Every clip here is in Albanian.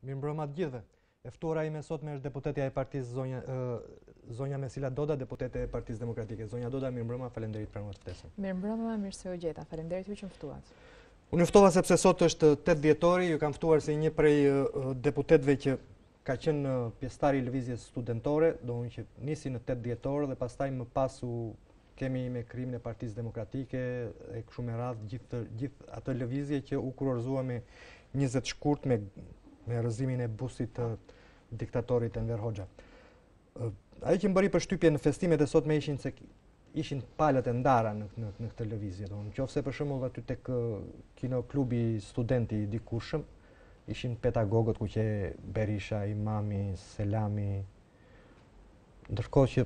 Mirëmbrëma të gjithëve. E ftuara ime sotme është deputetja e partisë zonja Mesila Doda, deputete e Partisë Demokratike. Zonja Doda, mirëmbrëma, faleminderit për ftesën. Mirëmbrëma, mirë se u gjeta. Faleminderit ju që më ftuat. Unë ftova sepse sot është 8 dhjetori, ju kam ftuar si një prej deputetëve që ka qenë pjesëtar i lëvizjes studentore, domun që nisi në 8 dhjetor dhe pastaj më pasu kemi me krimin e Partisë Demokratike e kështu me radhë gjithë atë lëvizje që u kurorëzua me 20 shkurt me rrëzimin e bustit të diktatorit Enver Hoxha. Ai që më bëri përshtypje në festimet e sotme ishin palët e ndara në këtë lëvizje. Nëse për shembull aty tek kino klubi studenti i dikushëm ishin pedagogët ku që Berisha, Imami, Selami, ndërkohë që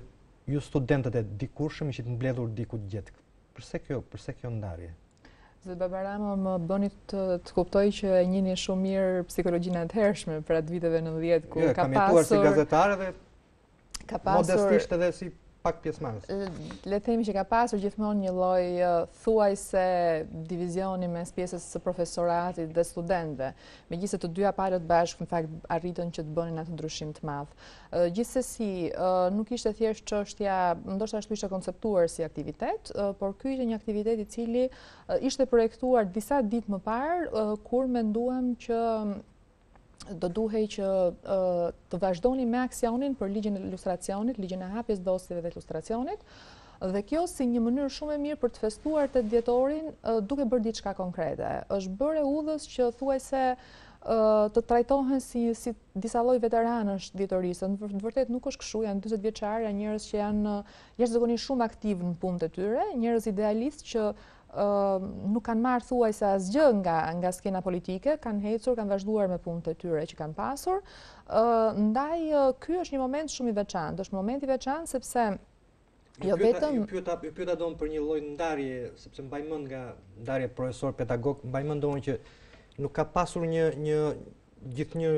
ju studentët e dikurshëm ishit mbledhur diku gjetë. Përse kjo ndarje? Zot Babarama më bëni të kuptoj që e njihni shumë mirë psikologjinë e hershme për atë viteve 90 ku ka pasur. Kam jetuar si gazetare dhe modestisht edhe si pak pjesëmarrës. Le të themi që ka pasur gjithmonë një lloj thuajse divizioni mes pjesës së profesoratit dhe studentëve. Megjithëse të dyja palët bashkë në fakt arritën që të bënin atë ndryshim të madh. Gjithsesi, nuk ishte thjesht çështja, ndoshta ashtu ishte konceptuar si aktivitet, por ky ishte një aktivitet i cili ishte projektuar disa ditë më parë kur menduam që do duhej që të vazhdoni me aksionin për ligjin e lustracionit, ligjin e hapjes dosjeve dhe lustracionit, dhe kjo si një mënyrë shumë e mirë për të festuar 8 dhjetorin duke bërë diçka konkrete. Është bërë udhës që thuajse të trajtohen si disa lloj veteranësh dhjetorisë. Në vërtet nuk është kështu, janë 40 vjeçar, janë njerëz që janë jashtëzakonisht shumë aktiv në punët e tyre, njerëz idealistë që nuk kanë marrë thuajse asgjë nga skena politike, kanë ecur, kanë vazhduar me punët e tyre që kanë pasur. Ndaj ky është një moment shumë i veçantë, është moment i veçantë sepse jo vetëm ju pyeta domun për një lloj ndarje, sepse mbaj mend nga ndarje profesor pedagog, mbaj mend domun që nuk ka pasur gjithë një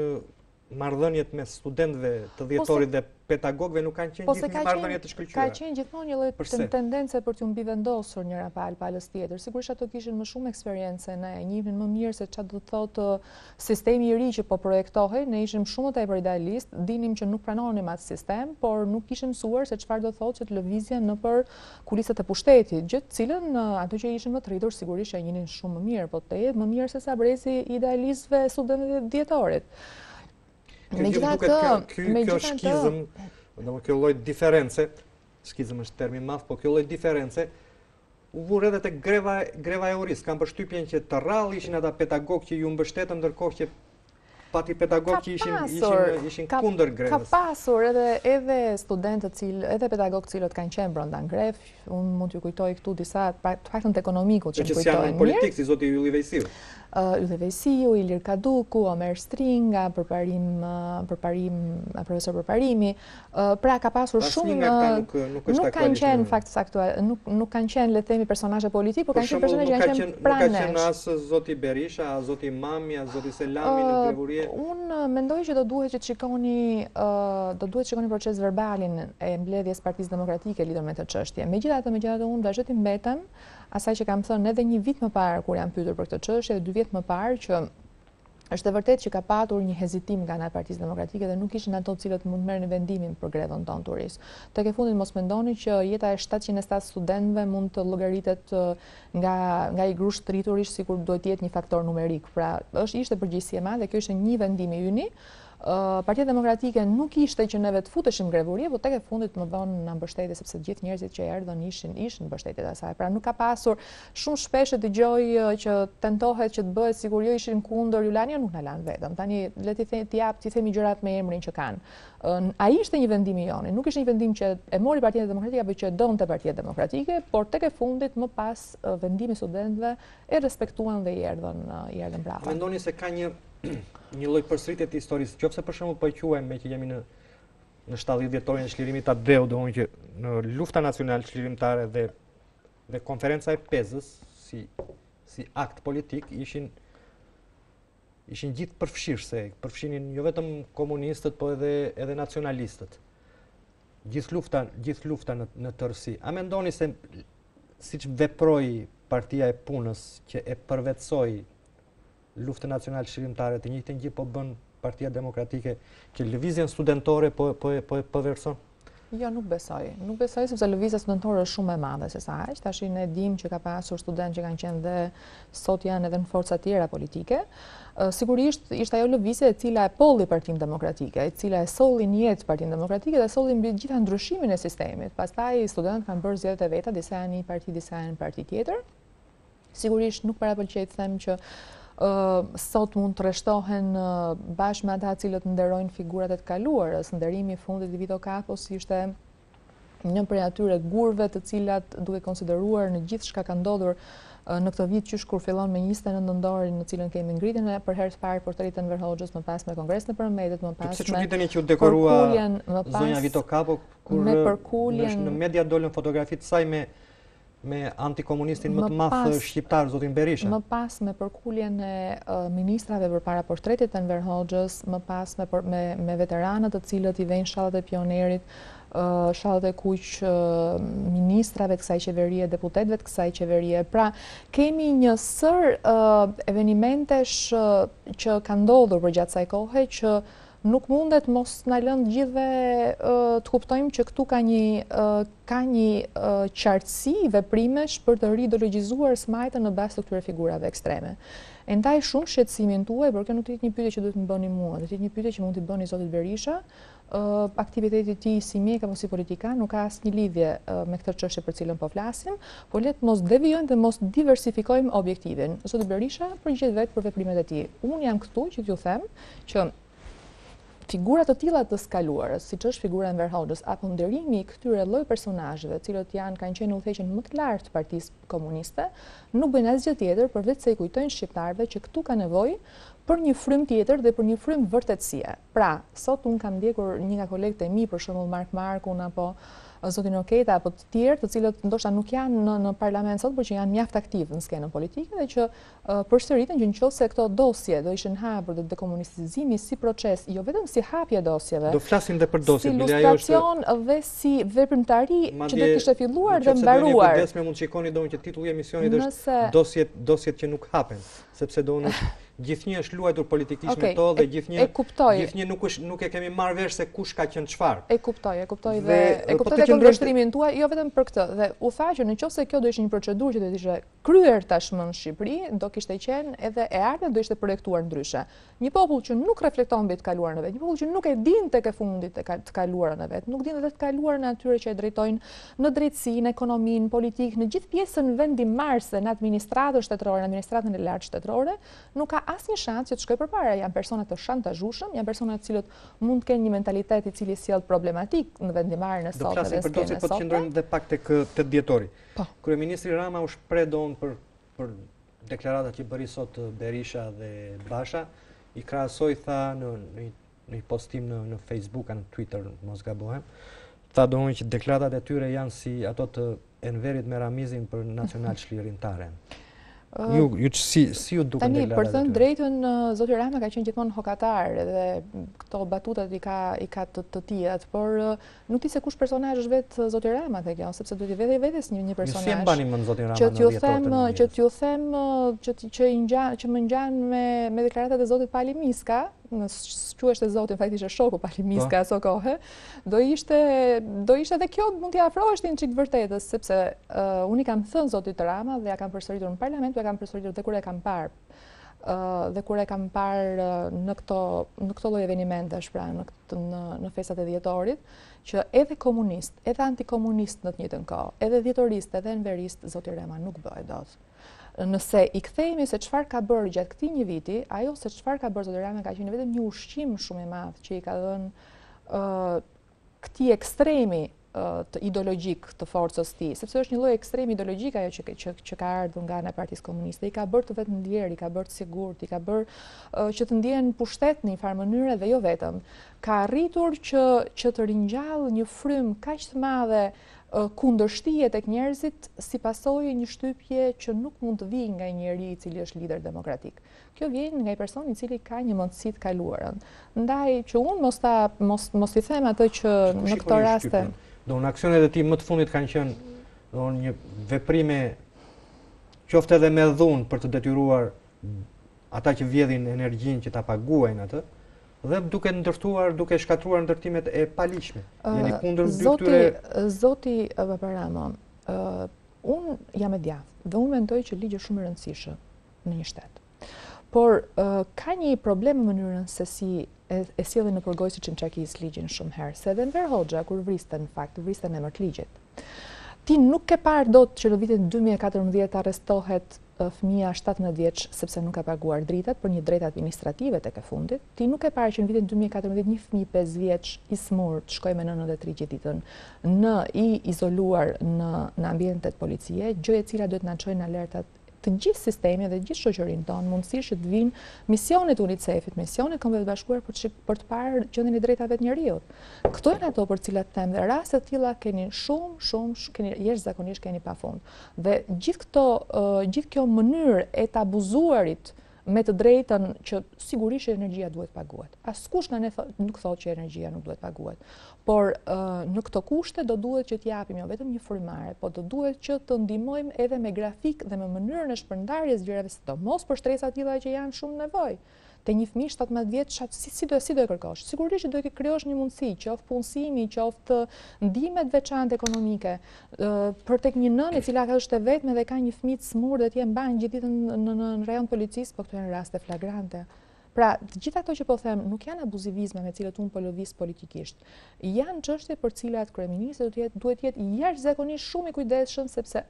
marrëdhënie mes studentëve të dhjetorit dhe pedagogëve, nuk kanë qenë gjithë një marrëdhënie të shkëlqyer. Ka qenë gjithmonë një lloj tendence për t'u mbivendosur njëra palës tjetër. Sigurisht ato kishin më shumë eksperiencë, ne e njihnin më mirë se çfarë do të thotë sistemi i ri që po projektohej, ne ishim shumë tepër idealist, dinim që nuk pranonim atë sistem, por nuk kishim mësuar se çfarë do të thotë që të lëvizjen nëpër kulisat e pushtetit, gjë të cilën ato që ishin më të rritur sigurisht e njihnin shumë më mirë, po të jetë më mirë se sa brezi i idealistëve studentëve dhjetorit. Kjo shkizëm, kjo lloj diference, shkizëm është termi i madh, po kjo lloj diference u vur edhe tek greva e uris. Kam përshtypjen që të rrallë ishin ata pedagogë që ju mbështetën, ndërkohë që pati pedagogë që ishin kundër grevës. Ka pasur edhe studentët edhe pedagogë cilët kanë qenë brenda grevë. Unë mund t'ju kujtoj këtu disa të paktën të ekonomikut që kujtojnë mirë. Që janë politik si zoti Ylli Vejsiu. Ylli Vejsiu, Ilir Kaduku, Omer Stringa, profesor Përparimi. Pra ka pasur shumë nuk kanë qenë fakt aktual, nuk kanë qenë le të themi personazhe politik, por kanë qenë personazhe që kanë qenë pranë. Nuk ka qenë as zoti Berisha, as zoti Mami, as zoti Selami në grevurie. Unë mendoj që do duhet që të shikoni proces verbalin e mbledhjes Partisë Demokratike lidhur me këtë çështje. Megjithatë unë vazhdoj të mbetem asaj që kam thënë edhe një vit më parë kur jam pyetur për këtë çështje, dhe 2 vjet më parë që është e vërtetë që ka patur një hezitim nga ana e Partisë Demokratike dhe nuk ishin ato të cilët mund të merrnin vendimin për grevën tonë turis. Tek e fundit mos mendoni që jeta e 707 studentëve mund të llogaritet nga i grush rriturish sikur duhet të jetë një faktor numerik. Pra, ishte përgjegjësi e madhe, kjo ishte një vendim i yni. Partia Demokratike nuk ishte që neve të futeshim grevurie, por tek e fundit më vonë na mbështeti sepse gjithë njerëzit që erdhën ishin mbështetjet e saj. Pra nuk ka pasur shumë shpesh dëgjoj që tentohet që të bëhet sikur jo ishin kundër, ju lanë, nuk na lanë vetëm. Tani le t'i themi gjërat me emrin që kanë. Ai ishte një vendim i joni, nuk ishte një vendim që e mori Partia Demokratike apo që e donte Partia Demokratike, por tek e fundit më pas vendimi i studentëve e respektuan dhe i erdhën brapa. Mendoni se ka një lloj përsëritje të historisë, qofse për shembull po quajmë me që jemi në 70 dhjetorin e çlirimit të Adeu, domethënë që në lufta nacionale çlirimtare dhe konferenca e Pezës si akt politik ishin gjithë përfshirëse, përfshinin jo vetëm komunistët, po edhe nacionalistët. Gjithë lufta në tërësi. A mendoni se siç veproi Partia e Punës që e përvetsoi luftën nacional shërimtare, të njëjtën gjë po bën Partia Demokratike, që lëvizjen studentore po vërson? Jo, nuk besoj. Nuk besoj sepse lëvizja studentore është shumë e madhe se sa aq. Tash ne dim që ka pasur studentë që kanë qenë dhe sot janë edhe në forca tjera politike. Sigurisht ishte ajo lëvizje e cila e polli Partinë Demokratike, e cila e solli në jetë Partinë Demokratike dhe solli mbi gjitha ndryshimin e sistemit. Pastaj studentët kanë bërë zgjedhjet e veta, disa janë një parti, disa janë parti tjetër. Sigurisht nuk parapëlqej të them që sot mund të rreshtohen bashkë me ata cilët nderojnë figurat e të kaluarës. Nderimi i fundit i Vito Kapos ishte një prej atyre gurve të cilat, duke konsideruar në gjithë çka ka ndodhur në këtë vit qysh kur fillon me 29 nëntorin, në cilën kemi ngritjen për herë të parë portretin Enver Hoxhës, më pas me Kongresin e Përmbajtjes, më pas me çuditeni që u dekorua zonja Vito Kapo, kur në media dolën fotografitë saj me antikomunistin më të madh shqiptar, zotin Berisha. Më pas me përkuljen e ministrave përpara portretit të Enver Hoxhës, më pas me veteranët të cilët i vejnë shallat e pionerit, shallat e kuq ministrave të kësaj qeverie, deputetëve të kësaj qeverie. Pra, kemi një sër evenimentesh që kanë ndodhur përgjatë kësaj kohe që nuk mundet mos na lënë gjithve të kuptojmë që këtu ka një qartësi veprimesh për të riideologjizuar smajtën në bazë të këtyre figurave ekstreme. E ndaj shumë shqetësimin tuaj, por kjo nuk të jetë një pyetje që duhet të më bëni mua, do të jetë një pyetje që mund t'i bëni zotit Berisha. Aktiviteti i tij si mjek apo si politikan nuk ka asnjë lidhje me këtë çështje për cilën po flasim, por le të mos devijojmë dhe mos diversifikojmë objektivin. Zoti Berisha përgjigjet vetë për veprimet e tij. Unë jam këtu që t'ju them që figurat të tilla të skaluarës, siç është figura e Enver Hoxhës, apo nderimi i këtyre lloj personazheve, të cilët kanë qenë në udhëheqjen më të lartë të Partisë Komuniste, nuk bëjnë asgjë tjetër përveç se i kujtojnë shqiptarëve që këtu ka nevojë për një frym tjetër dhe për një frym vërtetësie. Pra, sot unë kam ndjekur një nga kolegët e mi, për shembull Mark Markun apo zotin Oketa apo të tjerë, të cilët ndoshta nuk janë në parlament sot, por që janë mjaft aktiv në skenën politike dhe që përsëriten që nëse këto dosje do ishin hapur dhe dekomunistizimi si proces, jo vetëm si hapje dosjeve. Do flasim dhe për dosjet, si ilustracion dhe si veprimtari që do të kishte filluar dhe mbaruar. Nëse mund të shikoni domun që titulli i emisionit është dosjet që nuk hapen, sepse domun gjithnjë është luajtur politikisht me to dhe gjithnjë nuk e kemi marrë vesh se kush ka qenë çfarë. E kuptoj dhe kundërshtrimin tuaj, jo vetëm për këtë. Dhe u tha që nëse kjo do ishte një procedurë që do të ishte kryer tashmë në Shqipëri, do kishte qenë edhe e ardhmja do ishte projektuar ndryshe. Një popull që nuk reflekton mbi të kaluarën e vet, një popull që nuk e dinte ke fundit të kaluarën e vet, nuk dinte edhe të kaluarën e atyre që e drejtojnë në drejtësinë, ekonominë, politikë, në gjithë pjesën vendimarrëse në administratën shtetërore, në administratën e lartë shtetërore, nuk ka asnjë shans që të shkojë përpara. Janë persona të shantazhueshëm, janë persona të cilët mund të kenë një mentalitet i cili sjell problematik në vendimarrjen e sotme dhe skenën e sotme. Po të qëndrojmë edhe pak tek 8 dhjetori. Kryeministri Rama u shpreh don për deklaratat që bëri sot Berisha dhe Basha, i krahasoi tha në një postim në Facebook, në Twitter, mos gabohem. Tha domun që deklaratat e tyre janë si ato të Enverit me Ramizin për nacional çlirimtare. Ju si ju duken tani, për thënë drejtën, zoti Rama ka qenë gjithmonë hokatar dhe këto batutat i ka të tijat, por nuk di se kush personazh është vetë zoti Rama te kjo, sepse duhet i vetes një personazh. Si e mbani mend zoti Rama në vjetorët? Që t'ju them që më ngjan me deklaratat e zotit Pali Miska, quheshte zotin, faktikisht është shoku Pali Miska aso kohë, do ishte dhe kjo mund t'i afroheshti një çik vërtetës, sepse unë i kam thënë zotit Rama dhe ja kam përsëritur në parlament, ja kam përsëritur dhe kur e kam parë në këto lloj evenimentesh, pra në festat e dhjetorit, që edhe komunist, edhe antikomunist në të njëjtën kohë, edhe dhjetorist, edhe enverist, zoti Rama nuk bëhet dot. Nëse i kthehemi se çfarë ka bërë gjatë këtij një viti, ajo se çfarë ka bërë zoti Rama ka qenë vetëm një ushqim shumë i madh që i ka dhënë këtij ekstremi të ideologjik të forcës tij, sepse është një lloj ekstrem ideologjik ajo që ka ardhur nga ana e Partisë Komuniste. I ka bërë të vetë ndjer, i ka bërë të sigurt, i ka bërë që të ndjehen pushtet në një farë mënyre dhe jo vetëm. Ka arritur që të ringjallë një frym kaq të madhe kundërshtije tek njerëzit si pasojë një shtypje që nuk mund të vijë nga një njeri i cili është lider demokratik. Kjo vjen nga një person i cili ka një mundësi të kaluarën. Ndaj që unë mos i them atë që në këto raste në aksionet e tij më të fundit kanë qenë një veprime qoftë edhe me dhunë për të detyruar ata që vjedhin energjinë që ta paguajnë atë, dhe duke ndërtuar, duke shkatruar ndërtimet e paligjshme. Jeni kundër këtyre. Zoti Paparamo, unë jam e djathtë dhe unë mendoj që ligji është shumë i rëndësishëm në një shtet. Por ka një problem në mënyrën se si e sjellin në përgojë siç Çakis ligjin shumë herë, se edhe Enver Hoxha kur vriste në fakt, vriste në emër të ligjit. Ti nuk ke parë dot që në vitin 2014 arrestohet fëmia 17 vjeç sepse nuk ka paguar dritat për një drejtë administrative tek e fundit. Ti nuk e parë që në vitin 2014 një fëmijë 5 vjeç i smurt shkoi me nënën dhe 3 gjithë ditën i izoluar në ambientet policie, gjë e cila duhet na çojë në alertat të gjithë sistemi dhe gjithë shoqërinë tonë, mundësisht që të vinë misionet UNICEF-it, misionet Kombeve të Bashkuara për të parë gjendjen e drejtave të njerëzit. Këto janë ato për të cilat them dhe raste të tilla keni keni jashtëzakonisht keni pafund. Dhe gjithë kjo mënyrë e të abuzuarit me të drejtën që sigurisht energjia duhet paguhet. Askush nga ne nuk thotë që energjia nuk duhet paguhet. Por në këto kushte do duhet që t'japim jo vetëm një frymare, po do duhet që të ndihmojmë edhe me grafik dhe me mënyrën e shpërndarjes gjërave, sidomos për shtresa të tilla që janë shumë nevojë. Te një fëmijë 17 vjeç si do e kërkosh? Sigurisht që do të krijosh një mundësi, qoftë punësimi, qoftë ndihme të veçantë ekonomike, për tek një nënë e cila është e vetme dhe ka një fëmijë të smur dhe ti e mban gjithë ditën në rajon policisë, po këto janë raste flagrante. Pra, të gjitha ato që po them nuk janë abuzivizme me cilët unë po lëviz politikisht. Janë çështje për cilat kryeministri duhet të jetë jashtëzakonisht shumë i kujdesshëm sepse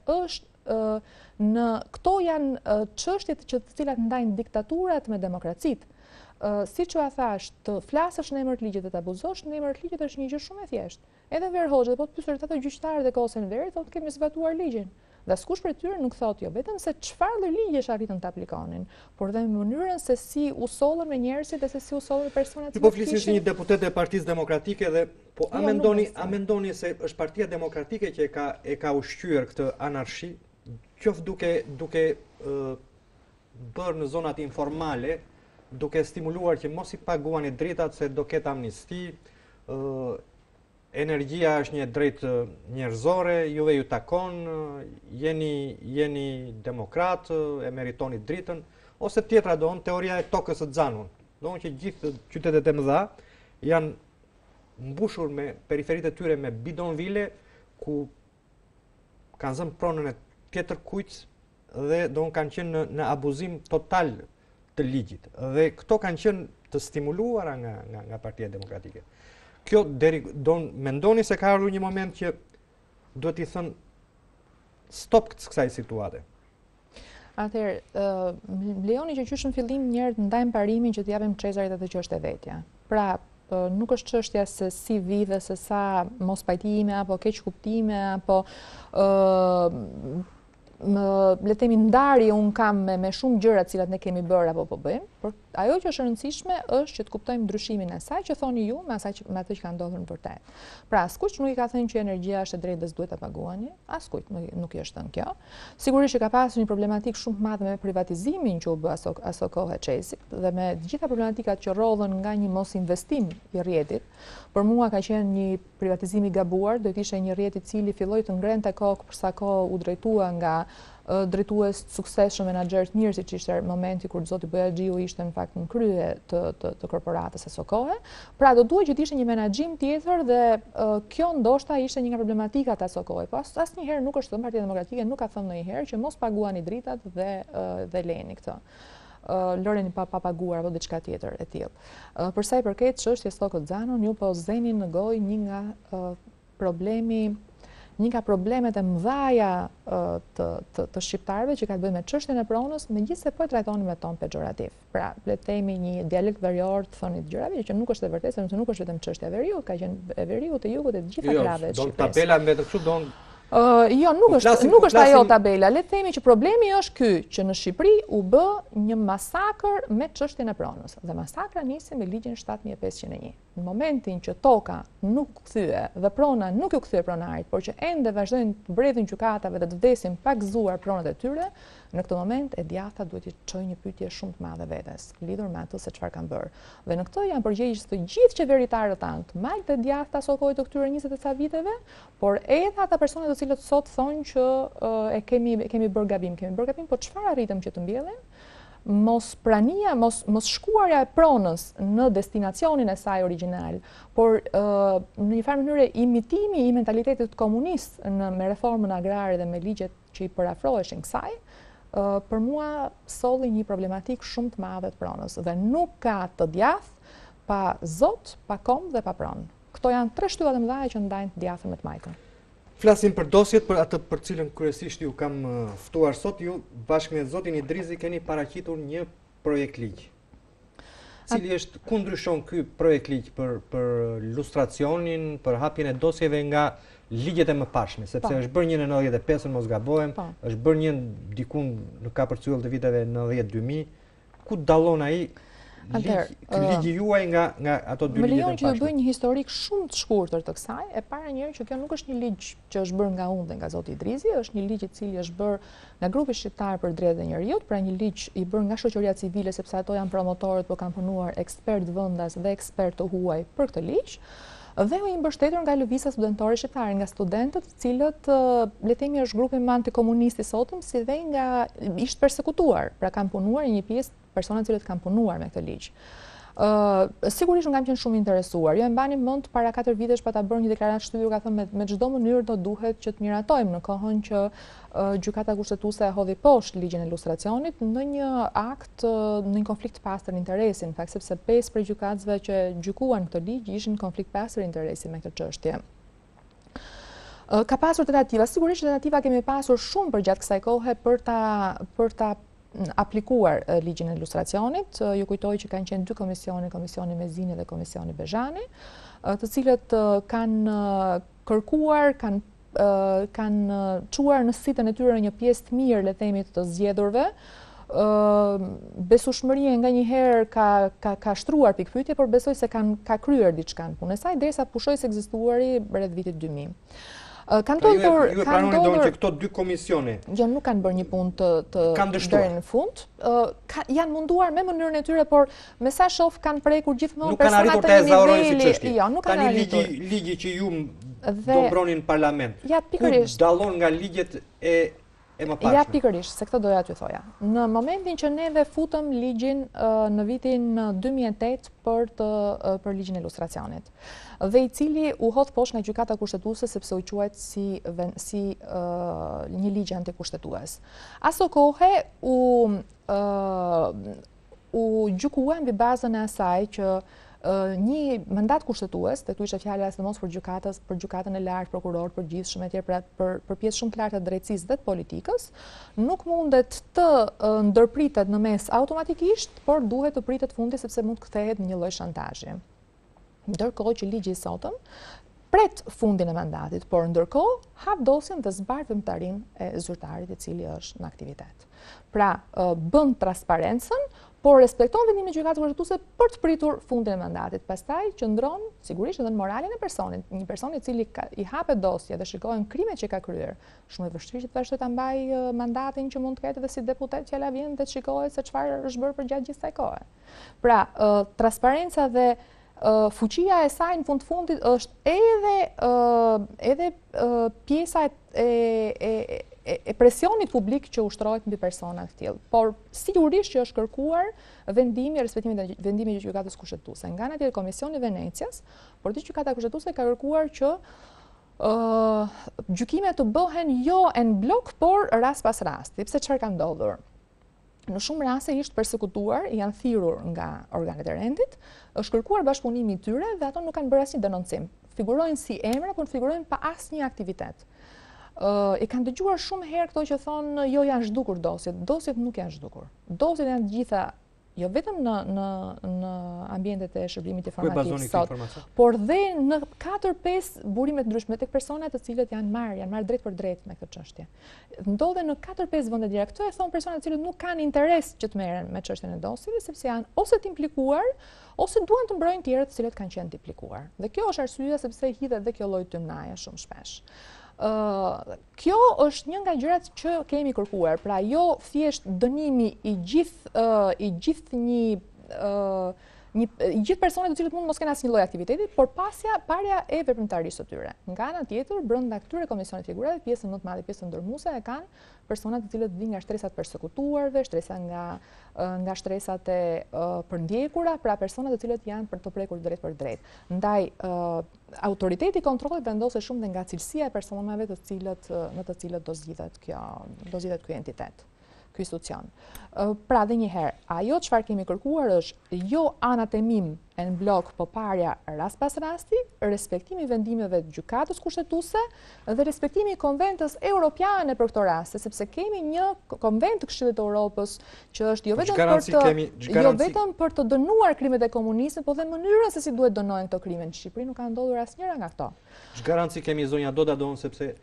këto janë çështjet të cilat ndajnë diktaturat me demokracitë. Siç u thash, të flasësh në emër të ligjit dhe të abuzosh në emër të ligjit është një gjë shumë e thjeshtë. Edhe Enver Hoxha, po të pyesësh ato gjyqtarët e kohës së Enverit, thonë kemi zbatuar ligjin. Dhe askush prej tyre nuk thotë jo vetëm se çfarë lloj ligjesh arritën të aplikonin, por dhe në mënyrën se si u sollën me njerëzit dhe se si u sollën personat. Ti po flisni si një deputet e Partisë Demokratike dhe po a mendoni se është Partia Demokratike që e ka ushqyer këtë anarshi, qoftë duke bërë në zonat informale, duke stimuluar që mos i paguani dritat se do ketë amnisti, energjia është një drejtë njerëzore, juve ju takon, jeni demokrat, e meritoni dritën, ose tjetra teoria e tokës së xanun. Që gjithë qytetet e mëdha janë mbushur me periferitë e tyre me bidonvile ku kanë zënë pronën e tjetër kujt dhe kanë qenë në abuzim total të ligjit. Dhe këto kanë qenë të stimuluara nga Partia Demokratike. Kjo mendoni se ka ardhur një moment që duhet i thënë stop kësaj situate? Atëherë, lejoni që qysh në fillim njerëzit ndajmë parimin që të japim Çezarit atë që është e vetja. Pra, nuk është çështja se si vi dhe se sa mos pajtime apo keq kuptime apo le të themi ndarje un kam me shumë gjëra të cilat ne kemi bërë apo po bëjmë, por ajo që është e rëndësishme është që të kuptojmë ndryshimin e asaj që thoni ju me atë që ka ndodhur në vërtet. Pra, askush nuk i ka thënë që energjia është e drejtë dhe s'duhet ta paguani, askujt nuk i është thënë kjo. Sigurisht që ka pasur një problematikë shumë të madhe me privatizimin që u bë aso kohë Çesit dhe me të gjitha problematikat që rrodhen nga një mos investim i rrjetit. Për mua ka qenë një privatizim i gabuar, do të ishte një rrjet i cili filloi të ngrente kokë për sa kohë u drejtua nga drejtues të suksesshëm, menaxher të mirë, siç ishte momenti kur zoti Bojaxhiu ishte në fakt në krye të korporatës së kohe. Pra do duhet që të ishte një menaxhim tjetër dhe kjo ndoshta ishte një nga problematikat asaj kohe. Po asnjëherë nuk është thënë Partia Demokratike nuk ka thënë ndonjëherë që mos paguani dritat dhe leni këtë. Loreni pa paguar apo diçka tjetër e tillë. Për sa i përket çështjes tokës Xanon, ju po zeni në gojë një nga problemet e mëdha të shqiptarëve që ka të bëjë me çështjen e pronës, megjithëse po e trajtonin me ton pejorativ. Pra, le të themi një dialekt verior të thonit gjërave që nuk është e vërtetë, sepse nuk është vetëm çështja e veriut, ka qenë e veriut, e jugut e të gjitha krave të Shqipërisë. Tabela me të kështu Jo, nuk është ajo tabela. Le të themi që problemi është ky, që në Shqipëri u bë një masakër me çështjen e pronës. Dhe masakra nisi me ligjin 7501. Në momentin që toka nuk kthye dhe prona nuk u kthye pronarit, por që ende vazhdojnë të mbredhin gjykatave dhe të vdesin pa gëzuar pronat e tyre, në këtë moment e djatha duhet të çojë një pyetje shumë të madhe vetes, lidhur me atë se çfarë kanë bërë. Dhe në këtë janë përgjegjës të gjithë qeveritarët tanë, majtë të djathta sot kohë të këtyre 20 e ca viteve, por edhe ata persona të cilët sot thonë që kemi bërë gabim, po çfarë arritëm që të mbjellim? mos prania, mos shkuarja e pronës në destinacionin e saj origjinal, por në një farë mënyrë imitimi i mentalitetit komunist me reformën agrare dhe me ligjet që i parafroheshin kësaj, për mua solli një problematik shumë të madhe të pronës dhe nuk ka të djath pa zot, pa kom dhe pa pronë. Këto janë 3 shtyllat e mëdha që ndajnë të djathën me të majtën. Flasim për dosjet, për atë për cilën kryesisht ju kam ftuar sot, ju bashkë me zotin Idrizi keni paraqitur një projekt ligj. Cili është, ku ndryshon ky projekt ligj për lustracionin, për hapjen e dosjeve nga ligjet e mëparshme, sepse është bërë një në 95-ën, mos gabohem, është bërë një dikun në kapërcyll të viteve 90-2000, ku dallon ai ligji juaj nga ato dy ligjet e mëparshme? Më lejon që të bëj një historik shumë të shkurtër të kësaj. E para njëherë që kjo nuk është një ligj që është bërë nga unë dhe nga zoti Idrizi, është një ligj i cili është bërë nga grupi shqiptar për drejtat e njerëzit, pra një ligj i bërë nga shoqëria civile, sepse ato janë promotorët, por kanë punuar ekspert vendas dhe ekspert të huaj për këtë ligj. Dhe u mbështetur nga lëvizja studentore shqiptare, nga studentët, të cilët le të themi është grupi më antikomunist i sotëm, si dhe nga ishte persekutuar, pra kanë punuar një pjesë persona të cilët kanë punuar me këtë ligj. Sigurisht unë kam qenë shumë interesuar. Jo e mbani mend para 4 vitesh pa ta bërë një deklaratë shtypur, ka thënë me çdo mënyrë do duhet që të miratojmë në kohën që gjykata kushtetuese e hodhi poshtë ligjin e lustracionit në një akt, në një konflikt pastër interesi, në fakt sepse 5 prej gjykatësve që gjykuan këtë ligj ishin në konflikt pastër interesi me këtë çështje. Ka pasur tentativa, sigurisht tentativa kemi pasur shumë përgjatë kësaj kohe për ta aplikuar ligjin e lustracionit. Ju kujtoj që kanë qenë 2 komisione, Komisioni Mezini dhe Komisioni Bezhani, të cilët kanë kërkuar, kanë çuar në sitën e tyre një pjesë të mirë, le të themi, të zgjedhurve. Besueshmëria nganjëherë ka shtruar pikpyetje, por besoj se ka kryer diçka në punën e saj derisa pushoi se ekzistuari rreth vitit 2000. Ju e pranoni që këto 2 komisione nuk kanë bërë një punë të deri në fund. Janë munduar me mënyrën e tyre, por me sa shoh kanë prekur gjithmonë persona të nivelit. Jo, nuk kanë arritur. Tani ligji që ju do mbronin në parlament. Ku dallon nga ligjet e mëparshme? Ja, pikërisht, se këtë doja t'ju thoja. Në momentin që neve futëm ligjin në vitin 2008 për ligjin e lustracionit, dhe i cili u hodh poshtë nga gjykata kushtetuese sepse u quajt si një ligj antikushtetues. Aso kohe u gjykua mbi bazën e asaj që një mandat kushtetues, dhe tu ishte fjala sidomos për gjykatën e lartë, prokuror, përgjithshëm etj, për pjesë shumë të lartë të drejtësisë dhe të politikës, nuk mundet të ndërpritet në mes automatikisht, por duhet të pritet fundi sepse mund të kthehet në një lloj shantazhi. Ndërkohë që ligji i sotëm pret fundin e mandatit, por ndërkohë hap dosjen dhe zbar vëmëtarinë e zyrtarit i cili është në aktivitet. Pra, bën transparencën, por respekton vendimin e gjykatës kushtetuese për të pritur fundin e mandatit. Pastaj qëndron sigurisht edhe në moralin e personit. Një person i cili i hapet dosje dhe shikohen krimet që ka kryer, shumë e vështirë që të vazhdojë ta mbajë mandatin që mund të ketë edhe si deputet që la vjen dhe të shikohet se çfarë është bërë përgjatë gjithë kësaj kohe. Pra, transparenca dhe fuqia e saj në fundit është edhe pjesa e presionit publik që ushtrohet mbi persona të tillë. Por sigurisht që është kërkuar vendimi, respektimi i vendimit të gjykatës kushtetuese. Nga ana tjetër Komisioni i Venecias, por gjykata kushtetuese ka kërkuar që gjykimet të bëhen jo en blok, por rast pas rasti. Pse çfarë ka ndodhur? Në shumë raste ishte persekutuar, janë thirrur nga organet e rendit, është kërkuar bashkëpunimi i tyre dhe ato nuk kanë bërë asnjë denoncim. Figurojnë si emra, por figurojnë pa asnjë aktivitet. I kanë dëgjuar shumë herë këto që thonë jo janë zhdukur dosjet. Dosjet nuk janë zhdukur. Dosjet janë të gjitha jo vetëm në ambientet e shërbimit informativ sot, por dhe në 4-5 burime të ndryshme tek persona të cilët janë marrë drejt për drejt me këtë çështje. Ndodhen në 4-5 vende tjera. Këto e thon persona të cilët nuk kanë interes që të merren me çështjen e dosjeve, sepse janë ose të implikuar ose duan të mbrojnë tjerët të cilët kanë qenë të implikuar. Dhe kjo është arsyeja sepse hidhet dhe kjo lloj tymnaje shumë shpesh. Kjo është një nga gjërat që kemi kërkuar, pra jo thjesht dënimi i gjithë gjithë personat të cilët mund mos kenë asnjë lloj aktiviteti, por parja e veprimtarisë së tyre. Nga ana tjetër, brenda këtyre komisionit figurave, pjesën më të madhe, pjesën ndërmuese e kanë personat të cilët vijnë nga shtresat persekutuarve, shtresa nga shtresat e përndjekura, pra personat të cilët janë për të prekur drejt për drejt. Ndaj autoriteti i kontrollit vendoset shumë dhe nga cilësia e personave në të cilët do zgjidhet ky entitet, ky institucion. Pra dhe njëherë, ajo çfarë kemi kërkuar është jo anatemim e në blok, po parja rast pas rasti, respektimi vendimeve të gjykatës kushtetuese dhe respektimi i konventës europiane për këto raste, sepse kemi një konvent të Këshillit të Evropës që është jo vetëm për të dënuar krimet e komunizmit, po dhe mënyrën se si duhet dënohen këto krime. Në Shqipëri nuk ka ndodhur asnjëra nga këto. Ç'garanci kemi zonja Doda Don sepse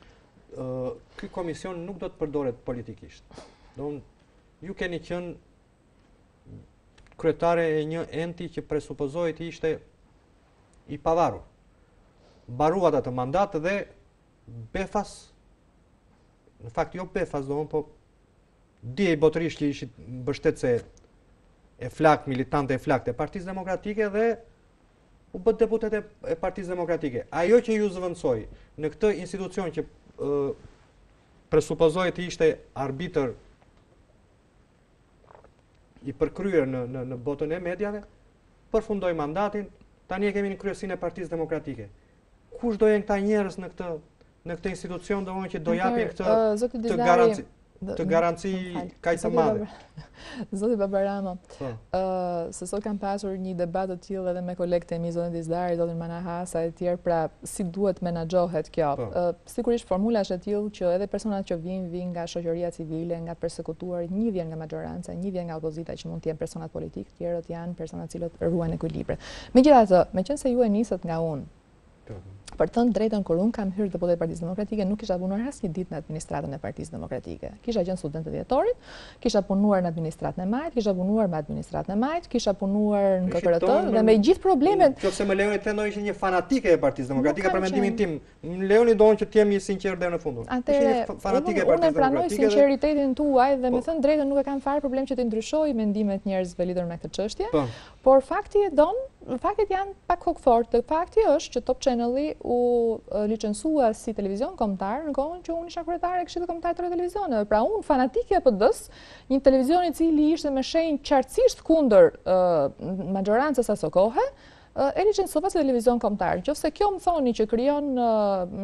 ky komision nuk do të përdoret politikisht. Ju keni qenë kryetare e një enti që presupozohet ishte i pavarur. Mbaruat atë mandat dhe befas, në fakt jo befas, po dje i botërisht që ishit mbështetëse e flakt, militante e flakt e Partisë Demokratike dhe u bët deputet e Partisë Demokratike. Ajo që ju zëvendësoi në këtë institucion që presupozohet ishte arbitër i përkryer në botën e mediave, përfundoi mandatin, tani e kemi në kryesinë e Partisë Demokratike. Kush do jenë këta njerëz në këtë institucion që do japin këtë garanci kaq të madhe? Zoti Babarama, se sot kam pasur një debat të tillë edhe me kolegët e mi, zotin Dizdari, zotin Manahasa e tjerë, pra si duhet menaxhohet kjo. Sigurisht formulash e tillë që edhe personat që vijnë nga shoqëria civile, nga persekutuarit, një vjen nga maxhoranca, një vjen nga opozita që mund të jenë personat politik, tjerët janë personat cilët ruajnë ekuilibrin. Megjithatë, meqense ju e nisët nga unë, për të drejtën, kur unë kam hyrë deputet e Partisë Demokratike, nuk kisha punuar asnjë ditë në administratën e Partisë Demokratike. Kisha qenë student e dhjetorit, kisha punuar në administratën e majt, kisha punuar me administratën e majt, kisha punuar në KKRT dhe me gjithë problemet. Nëse më lejoni të ndonjë një fanatike e Partisë Demokratike, për mendimin tim, më lejoni që të jem i sinqert deri në fund. Unë e pranoj sinqeritetin tuaj dhe me thënë drejtën nuk e kam fare problem që të ndryshoj mendimet njerëzve lidhur me këtë çështje, por faktet janë pak kokfort. Fakti është që Top Channel-i u licencua si televizion kombëtar në kohën që unë isha kryetare e Këshillit Kombëtar të Televizioneve. Pra unë fanatike e PD-s, një televizion i cili ishte me shenjë qartësisht kundër maxhorancës asaj kohe, e licencova si televizion kombëtar. Nëse kjo më thoni që krijon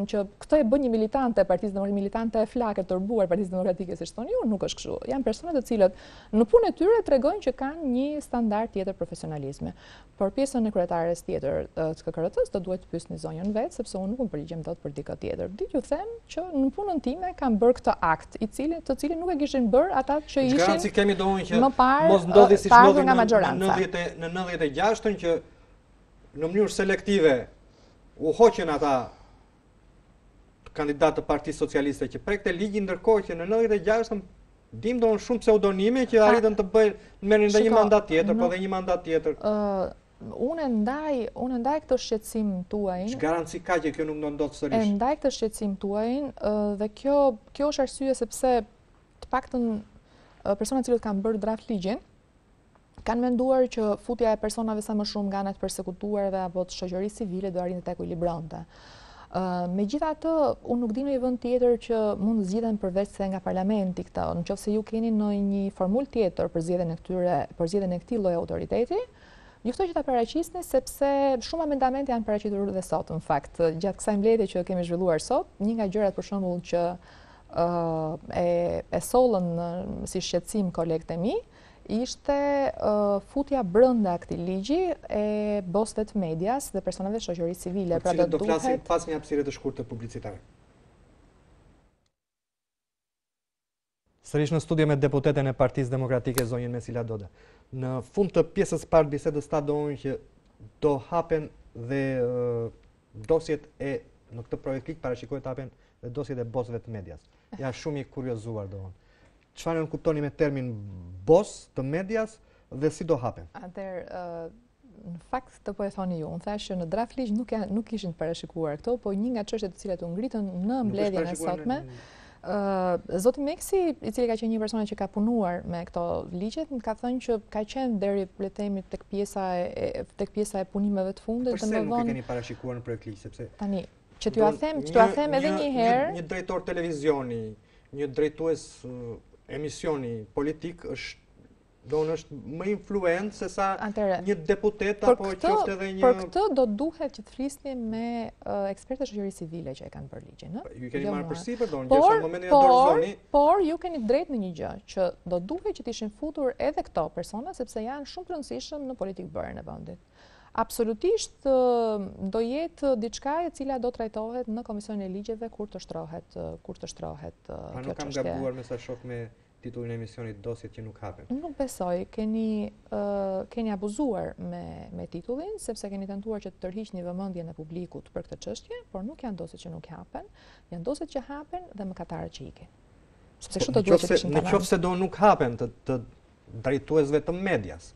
që këtë e bën një militante e Partisë Demokratike, militante e flakë turbuar Partisë Demokratike, siç thoni ju, nuk është kështu. Janë persona të cilët në punën e tyre tregojnë që kanë një standard tjetër profesionalizmi. Por pjesën e kryetares tjetër të KKRT-s do duhet të pyesni zonjën vet, sepse unë nuk më përgjigjem dot për dikë tjetër. Di ju them që në punën time kam bërë këtë akt, të cilin nuk e kishin bërë ata që ishin. Garanci kemi domun që mos ndodhi siç ndodhi në 96-ën që në mënyrë selektive u hoqën ata kandidatë të Partisë Socialiste që prekte ligji, ndërkohë që në 96-ën dim domun shumë pseudonime që arritën të merrin edhe një mandat tjetër, po dhe një mandat tjetër. Unë ndaj këtë shqetësim tuajin. Ç'ka garanci ka që kjo nuk do ndodhë sërish? E ndaj këtë shqetësim tuajin dhe kjo është arsye sepse të paktën personat cilët kanë bërë draft ligjin kanë menduar që futja e personave sa më shumë nga ana e përsekutuarve apo të shoqërisë civile do arrinte të ekuilibronte. Megjithatë, unë nuk di në një vend tjetër që mund të zgjidhen përveç se nga parlamenti këta. Nëse ju keni një formulë tjetër për zgjedhjen e këtij lloji autoriteti, juftoj që ta paraqisni sepse shumë amendamente janë paraqitur dhe sot në fakt. Gjatë kësaj mbledhje që kemi zhvilluar sot, një nga gjërat për shembull që e sollën si shqetësim kolegët e mi, ishte futja brenda këtij ligji e bosëve të medias dhe personave të shoqërisë civile. Pra do flasim pas një hapësire të shkurtë publicitare. Sërish në studio me deputeten e Partisë Demokratike, zonjën Mesila Doda. Në fund të pjesës parë bisedës ta domun që do hapen dhe dosjet në këtë projekt ligj parashikohet të hapen dhe dosjet e bosëve të medias. Ja shumë i kuriozuar domun. Çfarë në kuptoni me termin bos të medias dhe si do hapen? Atëherë, në fakt të po e thoni ju, unë thashë që në draft ligj nuk ishin parashikuar këto, po një nga çështjet të cilat u ngritën në mbledhjen e sotme, Zoti Meksi, i cili ka qenë një person që ka punuar me këto ligjet, më ka thënë që ka qenë deri le të themi tek pjesa e punimeve të fundit. Përse nuk e keni parashikuar në projekt ligj, sepse tani që t'ju a them edhe një herë, një drejtor televizioni, një drejtues emisioni politik është më influent se sa një deputet apo qoftë edhe një... Për këtë do duhet që të flisni me ekspertë shoqërisë civile që e kanë bërë ligjin, Ju keni marrë përsipër në momentin e dorëzoni. Por ju keni drejt në një gjë, që do duhet që t'ishin futur edhe këto persona, sepse janë shumë të rëndësishëm në politikë bërën e vendit. Absolutisht do jetë diçka e cila do trajtohet në Komisionin e Ligjeve kur të shtrohet kjo çështje. Nuk kam gabuar me sa shoh me titullin e emisionit Dosjet që nuk hapen. Nuk besoj, keni abuzuar me titullin, sepse keni tentuar që të tërhiqni vëmendjen e publikut për këtë çështje, por nuk janë dosjet që nuk hapen, janë dosjet që hapen dhe mëkatarët që ikin. Sepse kështu do duhet të kishim parasysh. Nëse do nuk hapen të drejtuesve të medias.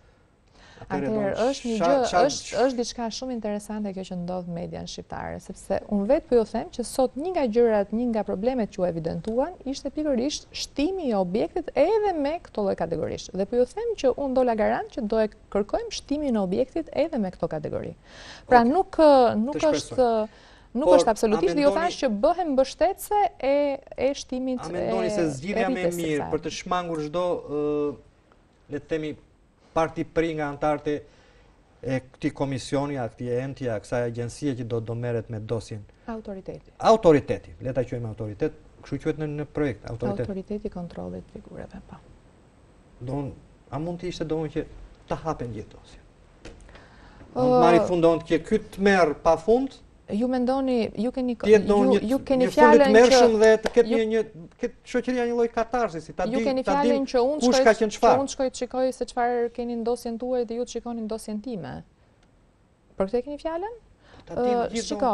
Atëherë është diçka shumë interesante kjo që ndodh median shqiptare, sepse unë vetë po ju them që sot një nga gjërat, një nga problemet që u evidentuan ishte pikërisht shtimi i objektit edhe me këto lloj kategorish. Dhe po ju them që unë do la garant që do e kërkojmë shtimin e objektit edhe me këto kategori. Pra nuk është absolutisht dhe ju thash që bëhem mbështetëse e shtimit. A mendoni se zgjidhja më e mirë për të shmangur çdo le të themi parti pri nga antarët e këtij komisioni, këtij enti, kësaj agjencie që do merret me dosjen? Autoriteti. Le ta quajmë autoritet, kështu quhet në projekt, Autoriteti i kontrollit të figurave, po. A mund të ishte që të hapen gjithë dosjet? Mund të marrë fundon që ky të merr pafund? Ju mendoni, ju keni fjalën që dhe të ketë një shoqëria një lloj katarsisi, ta ju keni fjalën që unë shkoj të shikoj se çfarë keni në dosjen tuaj dhe ju të shikoni në dosjen time. Për këtë keni fjalën? Shiko,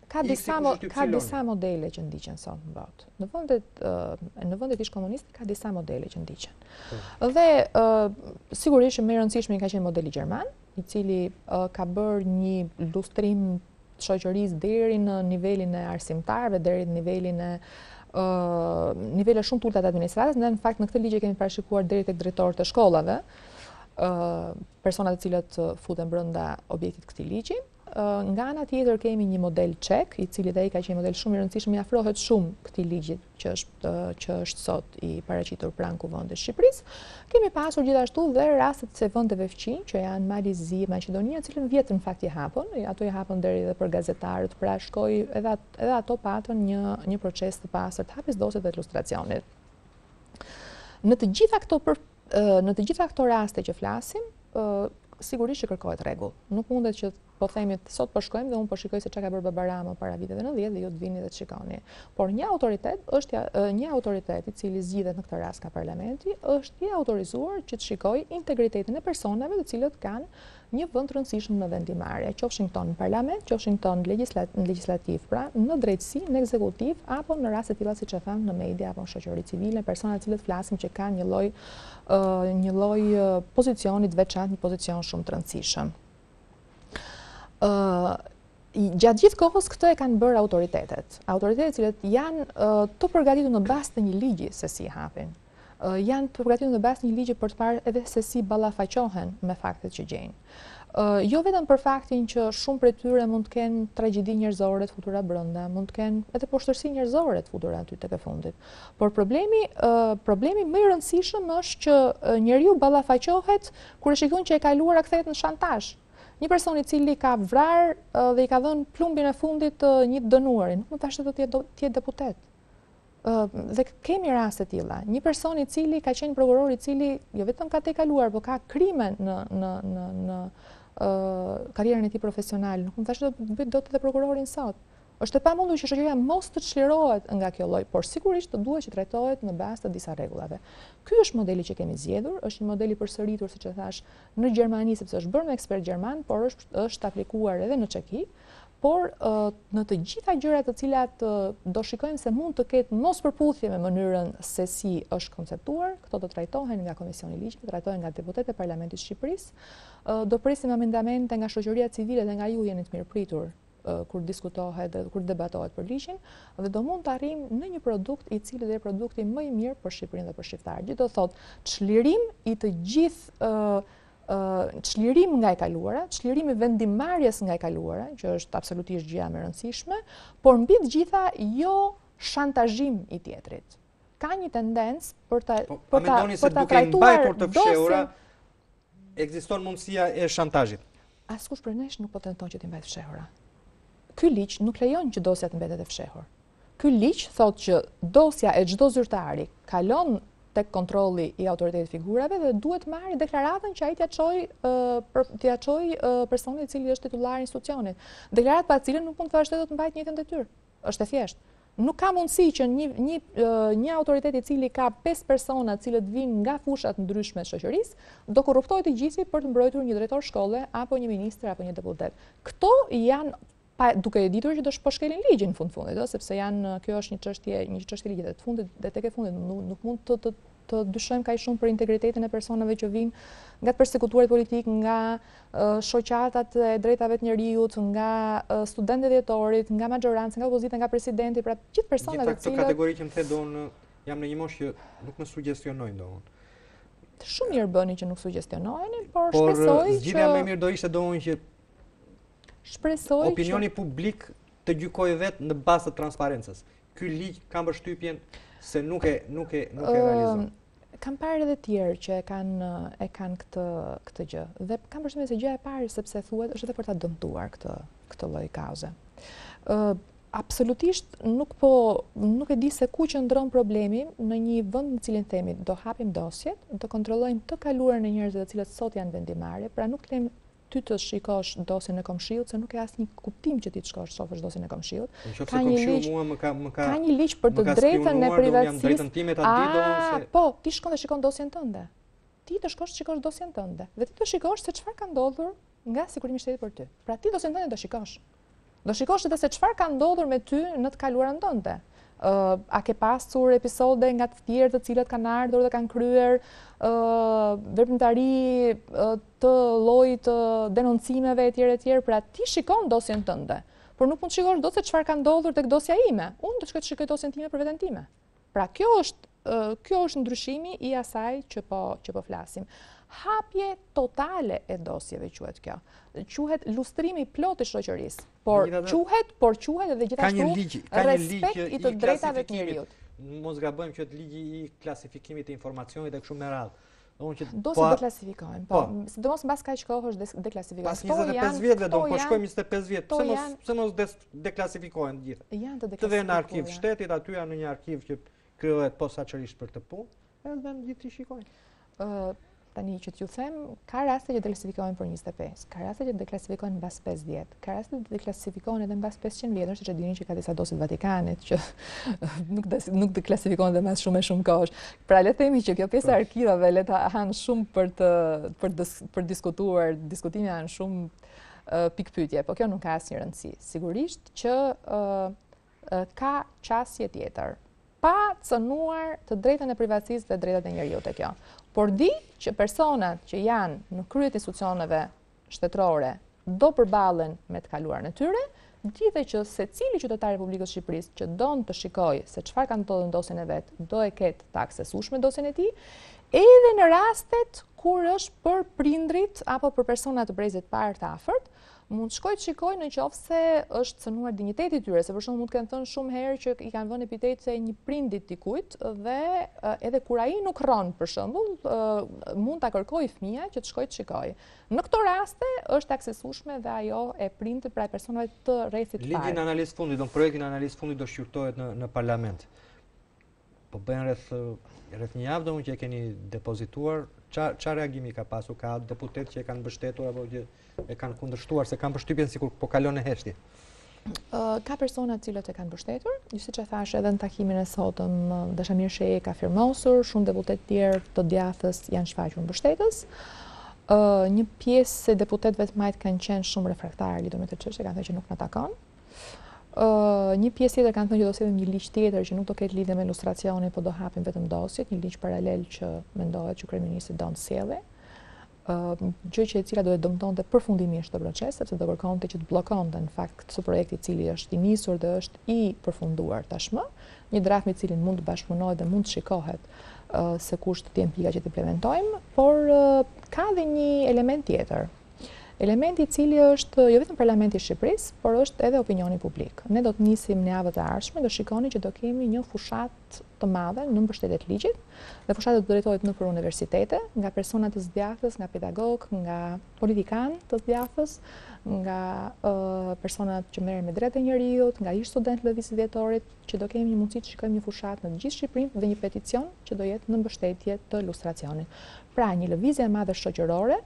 ka disa modele që ndiqen sot në botë. Në vendet ish komuniste ka disa modele që ndiqen. Dhe sigurisht më e rëndësishme ka qenë modeli gjerman, i cili ka bërë një lustrim shoqërisë deri në nivelin e arsimtarëve, deri në nivelin e nivele shumë të ulta të administratës, dhe në fakt në këtë ligj kemi parashikuar deri tek drejtorët e shkollave, personat të cilët futen brenda objektit këtij ligji. Nga ana tjetër kemi një model çek, i cili dhe ai ka qenë model shumë i rëndësishëm, i afrohet shumë këtij ligjit që është sot i paraqitur pranë kuvendit të Shqipërisë. Kemi pasur gjithashtu dhe rastet se vendeve fqinj që janë Malizi, Maqedonia, të cilën vjetër në fakt i hapën, ato i hapën deri edhe për gazetarët, pra shkoi edhe ato patën një proces të pastër të hapjes dosjeve të ilustracionit. Në të gjitha këto raste që flasim, sigurisht që kërkohet rregull. Nuk mundet që po themi sot po shkojmë dhe unë po shikoj se çka ka bërë Baba Rama para viteve 90 dhe ju të vini dhe të shikoni. Por një autoritet është një autoritet i cili zgjidhet në këtë rast ka parlamenti, është i autorizuar që të shikojë integritetin e personave të cilët kanë një vend të rëndësishëm në vendimarrje, qofshin këto në parlament, qofshin këto në legjislativ, pra në drejtësi, në ekzekutiv, apo në raste të tilla siç e tham në media apo në shoqëri civile, persona të cilët flasim që kanë një lloj pozicioni të veçantë, një pozicion shumë të rëndësishëm. Gjatë gjithë kohës këtë e kanë bërë autoritetet. Autoritetet cilët janë të përgatitur në bazë të një ligji se si hapin. Janë të përgatitur në bazë të një ligji për të parë edhe se si ballafaqohen me faktet që gjejnë. Jo vetëm për faktin që shumë prej tyre mund të kenë tragjedi njerëzore të futura brenda, mund të kenë edhe poshtërsi njerëzore të futura aty tek e fundit. Por problemi më i rëndësishëm është që njeriu ballafaqohet kur e shikon që e kaluara kthehet në shantazh. Një person i cili ka vrarë dhe i ka dhënë plumbin e fundit një të dënuarin, nuk më thashë do të jetë deputet. Dhe kemi raste të tilla. Një person i cili ka qenë prokuror i cili jo vetëm ka tejkaluar, por ka krime në karrierën e tij profesionale. Nuk më thashë do bëj dot edhe prokurorin sot. Është e pamundur që shoqëria mos të çlirohet nga kjo lloj, por sigurisht të duhet që trajtohet në bazë të disa rregullave. Ky është modeli që kemi zgjedhur, është një model i përsëritur, siç e thash, në Gjermani sepse është bërë me ekspert gjerman, por është aplikuar edhe në Çeki, por në të gjitha gjërat të cilat do shikojmë se mund të ketë mos përputhje me mënyrën se si është konceptuar, këto do trajtohen nga Komisioni i Ligjit, do trajtohen nga deputetët e Parlamentit të Shqipërisë. Do presim amendamente nga shoqëria civile dhe nga ju jeni të mirëpritur kur diskutohet dhe kur debatohet për ligjin, dhe do mund të arrijmë në një produkt i cili dhe produkti më i mirë për Shqipërinë dhe për shqiptarët. Gjithë do thotë çlirim i të gjithë çlirim nga e kaluara, çlirim i vendimarrjes nga e kaluara, që është absolutisht gjëja më e rëndësishme, por mbi të gjitha jo shantazhim i tjetrit. Ka një tendencë për ta trajtuar të fshehura, ekziston mundësia e shantazhit. Askush për nesh nuk po tenton që t'i mbajë fshehura. Ky ligj nuk lejon që dosja të mbetet e fshehur. Ky ligj thotë që dosja e çdo zyrtari kalon tek kontrolli i autoritetit figurave dhe duhet marrë deklaratën që ai t'ia çojë personit i cili është titullar i institucionit. Deklaratë pa cilën nuk mund të vazhdojë të mbajë të njëjtën detyrë. Është e thjeshtë. Nuk ka mundësi që një autoritet i cili ka 5 persona cilët vinë nga fushat ndryshme të shoqërisë, do korruptojë të gjithë për të mbrojtur një drejtor shkolle apo një ministër apo një deputet. Këto janë duke e ditur që do shpeshkelin ligjin në fundit, sepse kjo është një çështje ligji të fundit dhe tek e fundit nuk mund të dyshojmë kaq shumë për integritetin e personave që vinë nga të përsekutuarit politik, nga shoqatat e drejtave të njerëzit, nga studentët e jetorit, nga maxhoranca, nga opozita, nga presidenti, pra gjithë personat të cilët kategori që më the jam në një moshë që nuk më sugjestionojnë domun. Shumë mirë bëni që nuk sugjestionojnë, por shpresoj që zgjidhja më e mirë do ishte domun që opinioni publik të gjykojë vetë në bazë të transparencës. Ky ligj ka mbështypjen se nuk e realizon. Kam parë edhe tjerë që e kanë këtë gjë. Dhe kam përshtypjen se gjëja e parë sepse thuhet është edhe për ta dëmtuar këtë lloj kauze. Absolutisht nuk e di se ku qëndron problemi në një vend në cilin themi do hapim dosjet, do kontrollojmë të kaluarën e njerëzve të cilët sot janë vendimare, pra nuk lejmë ty të shikosh dosjen e komshiut, se nuk ka asnjë kuptim që ti të shkosh shofësh dosjen e komshiut. Ka një ligj për të drejtën e privatësisë. Po, ti shkon dhe shikon dosjen tënde. Ti të shkosh të shikosh dosjen tënde dhe ti të shikosh se çfarë ka ndodhur nga sikurimi i shtetit për ty. Pra ti dosjen tënde do shikosh. Do shikosh edhe se çfarë ka ndodhur me ty në të kaluarën tënde. A ke pasur episode nga të tjerë të cilët kanë ardhur dhe kanë kryer veprimtari të llojit të denoncimeve etj, pra ti shikon dosjen tënde, por nuk mund të shikosh dot se çfarë ka ndodhur tek dosja ime. Unë do shkoj të shikoj dosjen time për veten time. Pra kjo është ndryshimi i asaj që po flasim. Hapje totale e dosjeve quhet kjo. Quhet lustrimi plot i shoqërisë, por quhet edhe gjithashtu respekt i të drejtave të njerëzit. Mos gabojmë që ligji i klasifikimit të informacionit e kështu me radhë. Dosjet deklasifikohen, po. Sidomos mbas kaq kohë është deklasifikohen. Pas 25 vjetëve do po shkojmë 25 vjet. Pse mos deklasifikohen gjithë? Janë të deklasifikuar. Të vjen në arkiv shtetit, aty janë në një arkiv që krijohet posaçërisht për të punë, edhe gjithë i shikojnë. Tani që t'ju them, ka raste që deklasifikohen për 25, ka raste që deklasifikohen mbas 5 vjet, ka raste që deklasifikohen edhe mbas 500 vjetësh, siç e dini që ka disa dosje të Vatikanit që nuk deklasifikohen edhe mbas shumë kohësh. Pra le të themi që kjo pjesë e arkivave le ta hanë shumë për diskutuar, diskutime janë shumë pikpyetje, po kjo nuk ka asnjë rëndësi. Sigurisht që ka qasje tjetër, pa cënuar të drejtën e privatësisë dhe drejtat e njerëzit e kjo. Por di që personat që janë në krye të institucioneve shtetërore do përballen me të kaluarën e tyre, gjithë që secili qytetar i Republikës së Shqipërisë që don të shikojë se çfarë ka ndodhur në dosjen e vet, do e ketë të aksesueshme dosjen e tij, edhe në rastet kur është për prindrit apo për persona të brezit parë të afërt, mund të shkojë të shikojë nëse është cënuar dinjiteti i tyre, se për shembull mund të kenë thënë shumë herë që i kanë vënë epitet se një prindit dikujt dhe edhe kur ai nuk rron për shembull, mund ta kërkojë fëmia që të shkojë të shikojë. Në këto raste është aksesueshme dhe ajo e prindit pra e personave të rrethit parë. Ligji në analizë fundit, projekti në analizë fundit do shqyrtohet në parlament. Po bën rreth një javë domun që e keni depozituar, çfarë reagimi ka pasur? Ka deputet që e kanë mbështetur apo që e kanë kundërshtuar, se kanë përshtypjen sikur po kalon e heshti? Ka persona të cilët e kanë mbështetur, siç e thash edhe në takimin e sotëm, Dashamir Shehi ka firmosur, shumë deputet tjerë të djathës janë shfaqur mbështetës. Një pjesë e deputetëve të majt kanë qenë shumë refraktarë lidhur me këtë çështje, kanë thënë që nuk na takon. Një pjesë tjetër kanë thënë që do sillim një ligj tjetër që nuk do ketë lidhje me ilustracionin, por do hapim vetëm dosjet, një ligj paralel që mendohet që kryeministri do të sjellë. gjë që e cila do të dëmtonte përfundimisht të proces, sepse do kërkonte që të bllokonte në fakt këtë projekt i cili është i nisur dhe është i përfunduar tashmë, një draft me cilin mund të bashkëpunohet dhe mund të shikohet se kush të jenë pikat që të implementojmë, por ka dhe një element tjetër. Elementi i cili është jo vetëm Parlamenti i Shqipërisë, por është edhe opinioni publik. Ne do të nisim në javët e ardhshme, do shikoni që do kemi një fushat të madhe në mbështetje të ligjit, dhe fushata do të drejtohet nëpër universitete, nga persona të zgjathës, nga pedagog, nga politikan të zgjathës, nga personat që merren me drejtë e njerëzit, nga ish student lëvizjes vjetorit, që do kemi një mundësi të shikojmë një fushat në të gjithë Shqipërinë dhe një peticion që do jetë në mbështetje të lustracionit. Pra, një lëvizje e madhe shoqërore,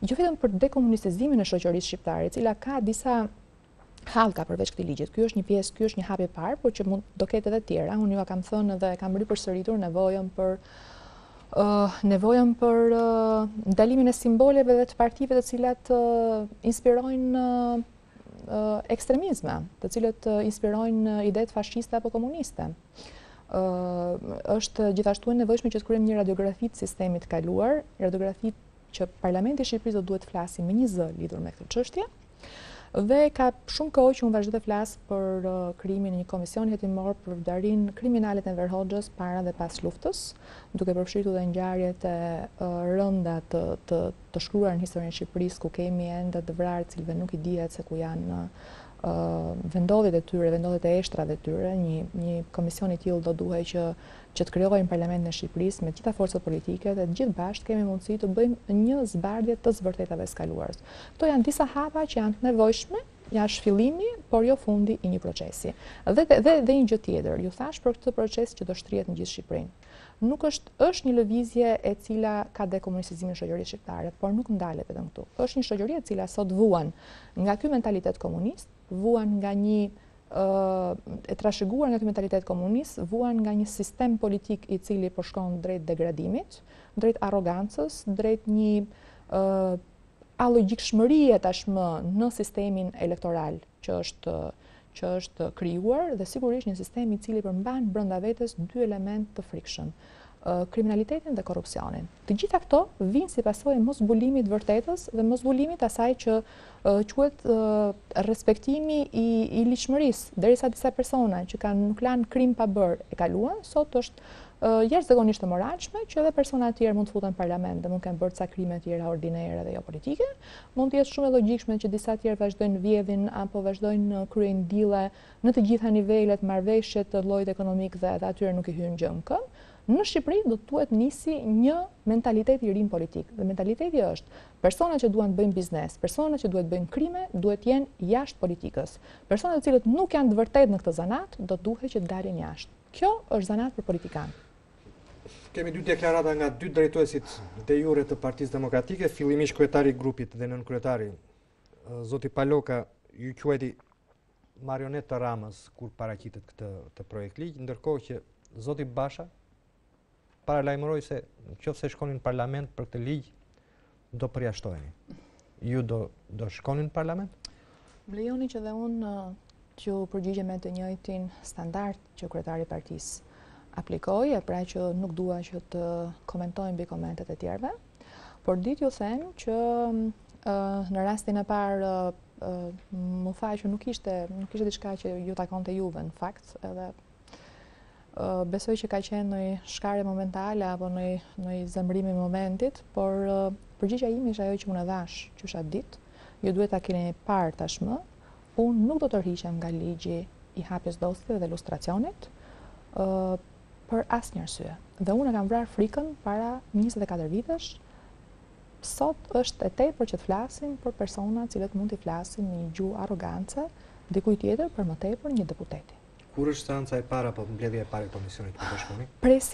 jo vetëm për dekomunistizimin e shoqërisë shqiptare, e cila ka disa hallka përveç këtij ligjit. Ky është një pjesë, ky është një hap i parë, por që mund do ketë edhe të tjera. Unë ju kam thënë dhe kam ripërsëritur nevojën për ndalimin e simboleve dhe të partive të cilat inspirojnë ekstremizme, të cilët inspirojnë idetë fashiste apo komuniste. Është gjithashtu e nevojshme që të kryejmë një radiografi të sistemit të kaluar, radiografi që Parlamenti i Shqipërisë do duhet të flasë me një zë lidhur me këtë çështje. Dhe ka shumë kohë që unë vazhdoj të flas për krijimin e një komisioni hetimor për vdarrinë kriminale të Enver Hoxhës para dhe pas luftës, duke përfshirë edhe ngjarjet e rënda të shkruara në historinë e Shqipërisë, ku kemi ende të vrarë cilëve nuk i dihet se ku janë vendodhjet e tyre, vendodhjet e eshtrave të tyre. Një komision i tillë do duhej që të krijojë në Parlamentin e Shqipërisë me të gjitha forcat politike dhe të gjithë bashkë kemi mundësi të bëjmë një zbardhje të zbërtetave së kaluarës. Kto janë disa hapa që janë të nevojshme, është fillimi, por jo fundi i një procesi. Dhe një gjë tjetër, ju thash për këtë proces që do shtrihet në gjithë Shqipërinë. Nuk është një lëvizje e cila ka dekomunistizimin e shoqërisë shqiptare, por nuk ndalet vetëm këtu. Është një shoqëri e cila sot vuan nga ky mentalitet komunist, vuan nga një e trashëguar nga ky mentalitet komunist, vuan nga një sistem politik i cili po shkon drejt degradimit, drejt arrogancës, drejt një alogjikshmërie tashmë në sistemin elektoral që është krijuar, dhe sigurisht një sistem i cili përmban brenda vetes dy elemente të frikshëm: kriminalitetin dhe korrupsionin. Të gjitha këto vijnë si pasojë mosbulimit të vërtetës dhe mosbulimit asaj që quhet respektimi i ligjshmërisë, derisa disa persona që nuk lanë krim pa bërë e kaluan, sot është jashtëzakonisht e moralshme që edhe persona të tjerë mund të futen në parlament dhe mund të kenë bërë ca krime të tjera ordinere dhe jo politike. Mund të jetë shumë e logjikshme që disa të tjerë vazhdojnë vjedhin apo vazhdojnë kryejnë dille në të gjitha nivelet, marrëveshje të llojit ekonomik dhe atyre nuk i hyn gjë në këmbë. Në Shqipëri do të duhet nisi një mentalitet i ri politik. Dhe mentaliteti është persona që duan të bëjnë biznes, persona që duhet bëjnë krime, duhet jenë jashtë politikës. Persona të cilët nuk janë të vërtetë në këtë zanat, do duhet që të dalin jashtë. Kjo është zanat për politikanë. Kemi dy deklarata nga dy drejtuesit de jure të Partisë Demokratike, fillimisht kryetari i grupit dhe nën kryetari, zoti Paloka, ju quajti marionet të Ramës kur paraqitet këtë projekt ligj, ndërkohë që zoti Basha paralajmëroi se nëse shkonin në parlament për këtë ligj do përjashtoheni. Ju do shkonin në parlament? Më lejoni që dhe unë t'ju përgjigjem me të njëjtin standard që kryetari i partisë aplikoi, e pra që nuk dua që të komentojmë mbi komentet e tjerëve, por ditë ju them që në rastin e parë më tha që nuk ishte diçka që ju takonte juve në fakt, edhe besoj që ka qenë një shkare momentale apo një zemërim i momentit, por përgjigjja ime është ajo që unë e dhash qysha ditë, ju duhet ta keni parë tashmë, unë nuk do të rriqem nga ligji i hapjes dosjeve dhe lustracionit për asnjë arsye. Dhe unë kam vrarë frikën para 24 vitesh. Sot është e tepër që të flasim për persona të cilët mund të flasin në një gjuhë arrogance dikujt tjetër, për më tepër një deputeti. Kur është seanca e parë apo mbledhja e parë e komisionit ku do shkoni? Pres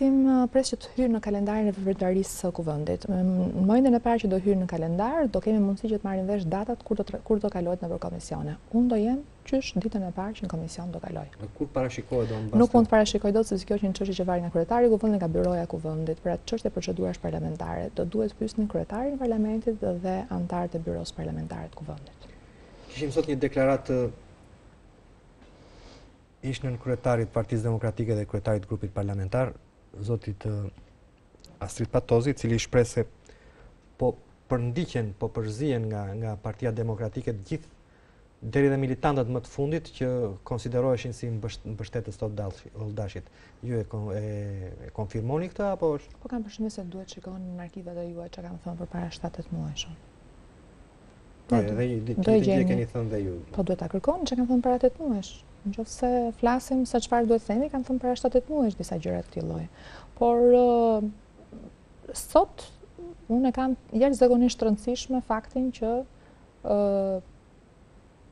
që të hyrë në kalendarin e veprimtarisë së kuvendit. Në momentin e parë që do hyrë në kalendar, do kemi mundësi që të marrim vesh datat kur do kalohet nëpër komisione. Unë do jem qysh ditën e parë që në komision do kaloj. Kur parashikohet do mbas? Nuk mund të parashikoj dot se kjo është një çështje që varet nga kryetari i kuvendit, nga byroja e kuvendit. Për atë çështje procedurash parlamentare, do duhet pyesni kryetarin e parlamentit dhe anëtarët e byros parlamentare të kuvendit. Kishim sot një deklaratë ishnën kryetarit Partisë Demokratike dhe kryetarit grupit parlamentar, zotit Astrid Patozi, i cili shpreh se po përndiqen, po përzihen nga Partia Demokratike të gjithë deri dhe militantët më të fundit që konsideroheshin si mbështetës të Oldashit. Ju e konfirmoni këtë apo është? Po kam përshtypjen se duhet shikoni në arkivet e juaj çka kanë thënë përpara 7-8 muajsh. Po edhe keni thënë dhe ju. Po duhet ta kërkoni çka kanë thënë para 8 muajsh. Nëse flasim se çfarë duhet themi, kanë thënë para 7-8 muajsh disa gjëra të këtij lloji. Por sot unë kam jashtëzakonisht rëndësishme faktin që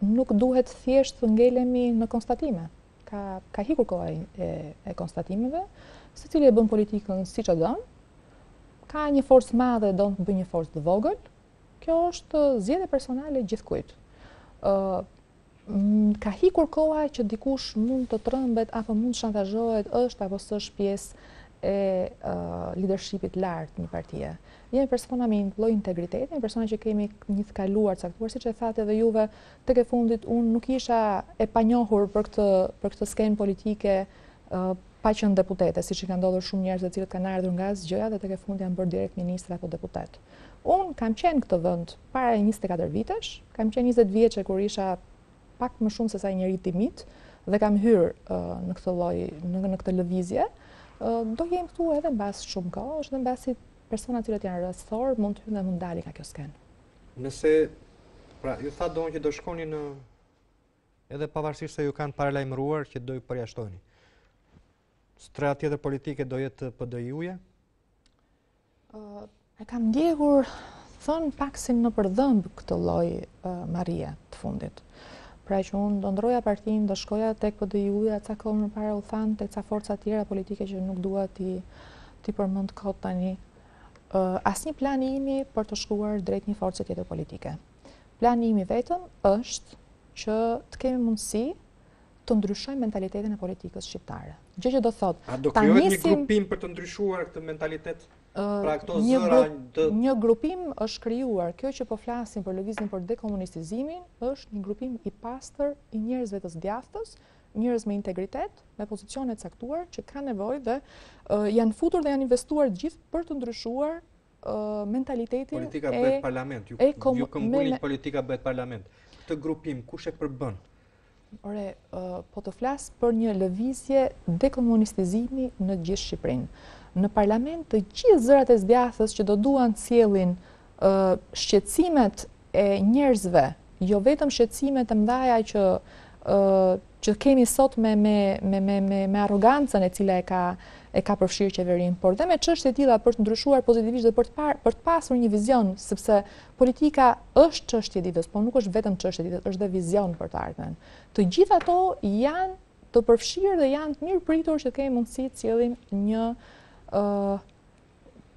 nuk duhet thjesht të ngelemi në konstatime. Ka hikur koha e konstatimeve, secili e bën politikën siç e don. Ka një forcë madhe, do të bëjë një forcë të vogël. Kjo është zgjedhje personale gjithkujt. Ka hikur koha që dikush mund të trembet apo mund të shantazhohet, është apo s'është pjesë e leadershipit lartë një partie. Jemi persona me një lloj integriteti, persona që kemi një të kaluar caktuar, siç e thatë edhe juve, tek e fundit unë nuk isha e panjohur për këtë skenë politike pa qenë deputete, siç i ka ndodhur shumë njerëz të cilët kanë ardhur nga asgjëja dhe tek e fundit janë bërë direkt ministra apo deputet. Unë kam qenë këtë vend para 24 vitesh, kam qenë 20 vjeçe kur isha pak më shumë se sa njëri timid dhe kam hyrë në këtë lloj në këtë lëvizje. Do jem këtu edhe mbas shumë kohësh dhe mbasi personat që janë rrethor mund të hyjnë dhe mund dalin nga kjo skenë. Nëse, pra, ju tha doon që do shkoni në edhe pavarësisht se ju kanë paralajmëruar që do ju përjashtojni. Streha tjetër politike do jetë PD-juja? E kam ndjekur thënë pak si në përdhëmb këtë lloj marrje të fundit. Pra që unë do ndroja partinë, do shkoja tek PD-juja, ca kohë më parë u thanë tek ca forca tjera politike që nuk dua ti përmend kot tani. Asnjë plan i imi për të shkuar drejt një force tjetër politike. Plani imi vetëm është që të kemi mundësi të ndryshojmë mentalitetin e politikës shqiptare. Gjë që do thotë, a do krijohet një grupim për të ndryshuar këtë mentalitet? Pra këto zëra një grupim është krijuar. Kjo që po flasim për lëvizjen për dekomunistizimin është një grupim i pastër i njerëzve të zgjaftës, njerëz me integritet, me pozicione të caktuar që kanë nevojë dhe janë futur dhe janë investuar gjithë për të ndryshuar mentalitetin politika bëhet parlament. Ju këmbulni politika bëhet parlament. Këtë grupim kush e përbën? Ore, po të flas për një lëvizje dekomunistizimi në gjithë Shqipërinë. Në parlament të gjithë zërat e zgjathës që do duan të sjellin shqetësimet e njerëzve, jo vetëm shqetësimet e mëdha që kemi sot me arrogancën e cila e ka përfshirë qeverinë, por dhe me çështje të tilla për të ndryshuar pozitivisht dhe për të pasur një vizion, sepse politika është çështje ditës, por nuk është vetëm çështje ditës, është dhe vizion për të ardhmen. Të gjithë ato janë të përfshirë dhe janë të mirë pritur që kemi mundësi të sjellim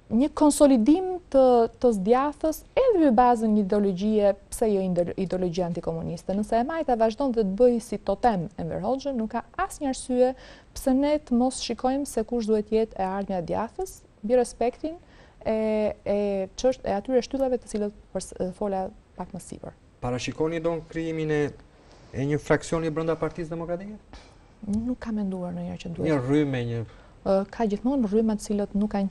një konsolidim të zgjathës edhe në bazën një ideologjie, pse jo ideologji antikomuniste. Nëse e Majta vazhdon të bëjë si totem Enver Hoxhën, nuk ka asnjë arsye pse ne të mos shikojmë se kush duhet jetë e ardhmja e djathtas, mbi respektin e atyre shtyllave të cilët fola pak më sipër. Parashikoni don krijimin e një fraksioni brenda Partisë Demokratike? Nuk kam menduar ndonjëherë që duhet. Një rrymë, një ka gjithmonë rrymë të cilët nuk kanë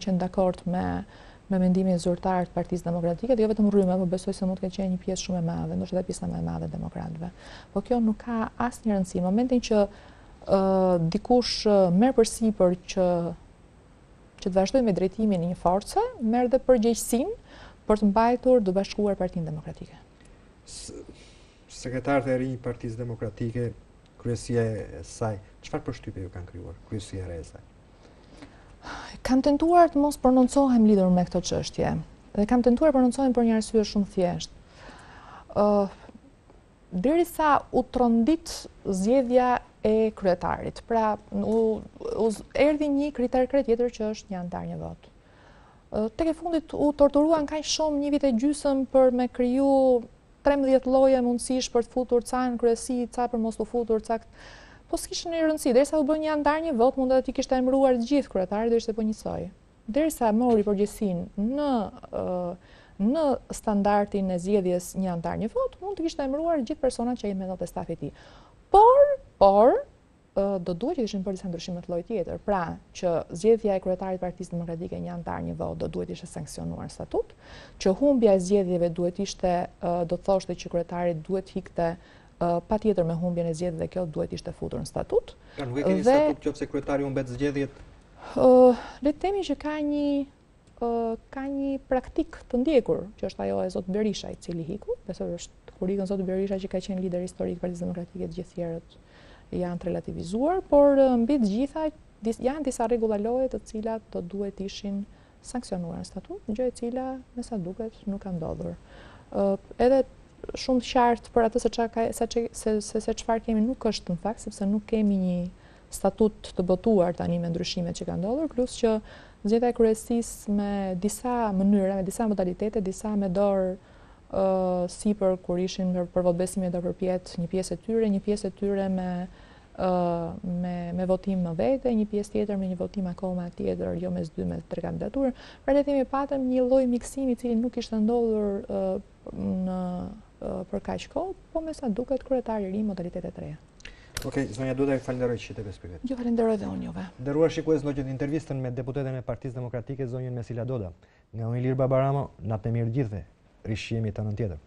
qenë dakord me mendimin zyrtar të Partisë Demokratike, dhe jo vetëm rrymë, por besoj se mund të ketë qenë një pjesë shumë e madhe, ndoshta pjesa më e madhe e demokratëve. Po kjo nuk ka asnjë rëndësi. Në momentin që dikush merr përsipër që të vazhdojë me drejtimin e një force, merr dhe përgjegjësinë për të mbajtur të bashkuar Partinë Demokratike. Sekretarët e rinj të Partisë Demokratike, kryesia e saj, çfarë përshtypje ju kanë krijuar kryesia e re e saj? Kam tentuar të mos prononcohem lidhur me këtë çështje. Dhe kam tentuar prononcohem për një arsye shumë thjeshtë. Derisa u trondit zgjedhja e kryetarit, pra erdhi një kriter tjetër që është një antar një vot. Tek e fundit u torturuan kaq shumë, një vit e gjysmë për me kriju 13 lloje mundësish për të futur ca në kryesi, ca për mos të futur, ca po s'kishte një rëndësi, derisa u bën një antar një vot, mund të kishte emëruar të gjithë kryetarit dhe ishte po njësoj. Derisa mori përgjegjësinë në standardin e zgjedhjes një antar një vot, mund të kishte emëruar të gjithë personat që i mbetën te stafi i tij. Por do duhet që ishin bërë disa ndryshime të lloj tjetër. Pra, që zgjedhja e kryetarit të Partisë Demokratike një antar një vot do duhet ishte sankcionuar në statut, që humbja e zgjedhjeve duhet ishte do thoshte që kryetari duhet hikte patjetër me humbjen e zgjedhjeve dhe kjo duhet ishte futur në statut. Pra nuk e keni statut nëse kryetari humbet zgjedhjet? Le të themi që ka një praktik të ndjekur, që është ajo e zot Berisha, i cili hiku, besoj është kur ikën zot Berisha që ka qenë lider historik i Partisë Demokratike, të gjithë tjerët janë të relativizuar, por mbi të gjitha janë disa rregulla loje të cilat do duhet ishin sankcionuar në statut, gjë e cila me sa duket nuk ka ndodhur. Edhe shumë qartë për atë se çfarë kemi nuk është në fakt, sepse nuk kemi një statut të botuar tani me ndryshimet që kanë ndodhur, plus që zgjedhja e kryesisë me disa mënyra, me disa modalitete, disa me dorë sipër kur ishin për votbesimin do përpjet një pjesë e tyre, një pjesë e tyre me votim më vete, një pjesë tjetër me një votim akoma tjetër, jo mes 2 me 3 kandidaturë. Pra le të themi patëm një lloj miksimi i cili nuk ishte ndodhur për kaq kohë, po me sa duket kryetari i ri modalitete të reja. Okej, zonja Duda, ju falenderoj që jete shpjegimet. Jo, falenderoj dhe unë juve. Nderuar shikues, do gjeni intervistën me deputeten e Partisë Demokratike, zonjën Mesila Doda. Nga unë Ilir Babaramo, natë e mirë gjithëve. Rishihemi të anën tjetër.